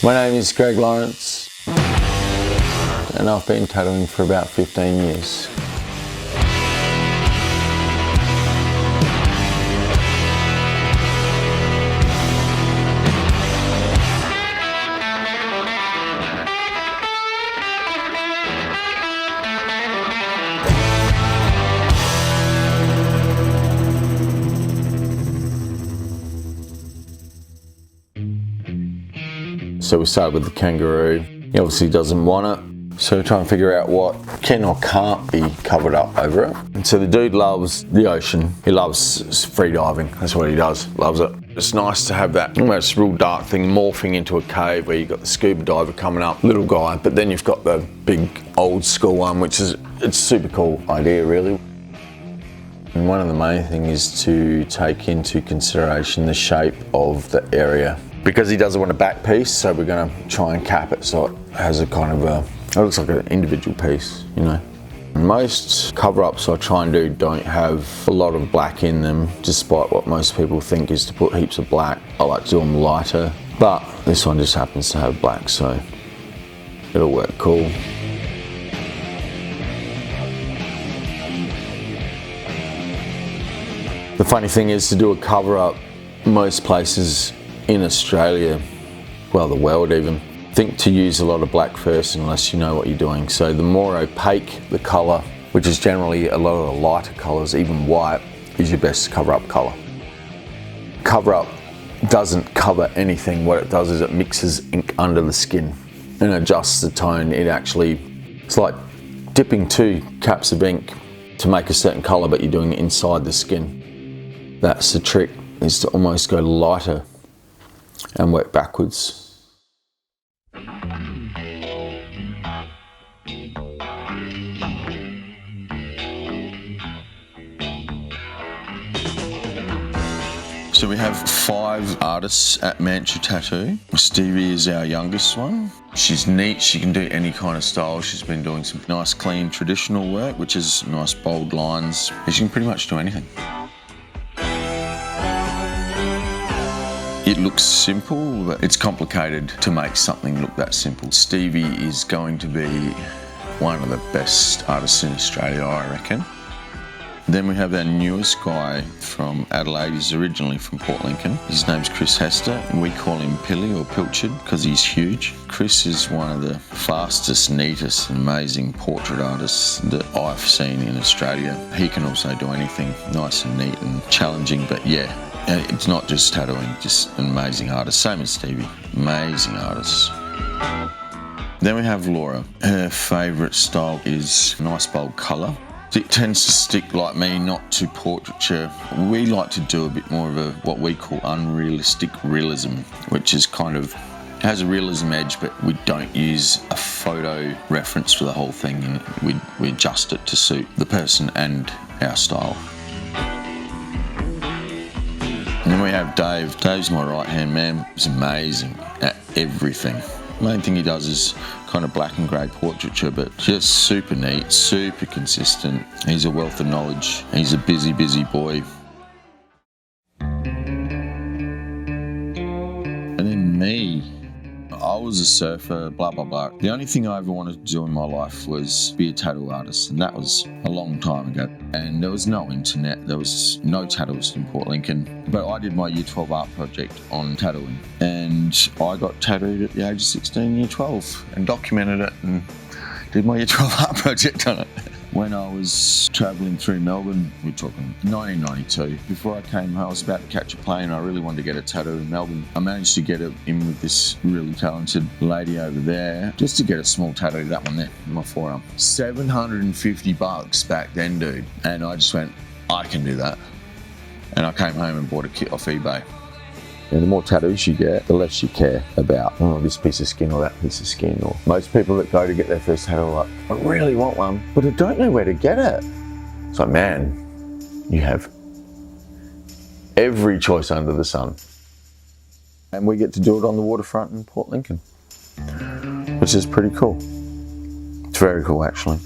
My name is Greg Lawrence and I've been tattooing for about 15 years. So we started with the kangaroo. He obviously doesn't want it. So we're trying to figure out what can or can't be covered up over it. And so the dude loves the ocean. He loves free diving. That's what he does, loves it. It's nice to have that almost real dark thing morphing into a cave where you've got the scuba diver coming up, little guy, but then you've got the big old school one, which is, it's a super cool idea really. And one of the main things is to take into consideration the shape of the area. Because he doesn't want a back piece, so we're going to try and cap it so it has a kind of it looks like an individual piece, you know. Most cover-ups I try and do don't have a lot of black in them, despite what most people think is to put heaps of black. I like to do them lighter, but this one just happens to have black, so it'll work cool. The funny thing is, to do a cover-up, most places in Australia, well the world even, think to use a lot of black first unless you know what you're doing. So the more opaque the colour, which is generally a lot of the lighter colours, even white, is your best cover-up colour. Cover-up doesn't cover anything. What it does is it mixes ink under the skin and adjusts the tone. It's like dipping 2 caps of ink to make a certain colour, but you're doing it inside the skin. That's the trick, is to almost go lighter and work backwards. So we have 5 artists at Manchu Tattoo. Stevie is our youngest one. She's neat, she can do any kind of style. She's been doing some nice clean traditional work, which is nice bold lines. She can pretty much do anything. It looks simple, but it's complicated to make something look that simple. Stevie is going to be one of the best artists in Australia, I reckon. Then we have our newest guy from Adelaide. He's originally from Port Lincoln. His name's Chris Hester, and we call him Pilly or Pilchard because he's huge. Chris is one of the fastest, neatest, amazing portrait artists that I've seen in Australia. He can also do anything nice and neat and challenging, but yeah, it's not just tattooing, just an amazing artist. Same as Stevie, amazing artists. Then we have Laura. Her favourite style is nice bold colour. It tends to stick, like me, not to portraiture. We like to do a bit more of a what we call unrealistic realism, which is kind of has a realism edge, but we don't use a photo reference for the whole thing, and we adjust it to suit the person and our style. And then we have Dave. Dave's my right-hand man. He's amazing at everything. The main thing he does is kind of black and grey portraiture, but just super neat, super consistent. He's a wealth of knowledge. He's a busy, busy boy. And then me. I was a surfer, blah, blah, blah. The only thing I ever wanted to do in my life was be a tattoo artist, and that was a long time ago. And there was no internet, there was no tattooist in Port Lincoln. But I did my Year 12 art project on tattooing, and I got tattooed at the age of 16, Year 12, and documented it and did my Year 12 art project on it. When I was travelling through Melbourne, we're talking 1992, before I came home, I was about to catch a plane. I really wanted to get a tattoo in Melbourne. I managed to get it in with this really talented lady over there, just to get a small tattoo, that one there, in my forearm. $750 back then, dude. And I just went, I can do that. And I came home and bought a kit off eBay. And the more tattoos you get, the less you care about, oh, this piece of skin or that piece of skin. Or most people that go to get their first tattoo are like, I really want one, but I don't know where to get it. It's like, man, you have every choice under the sun. And we get to do it on the waterfront in Port Lincoln, which is pretty cool. It's very cool, actually.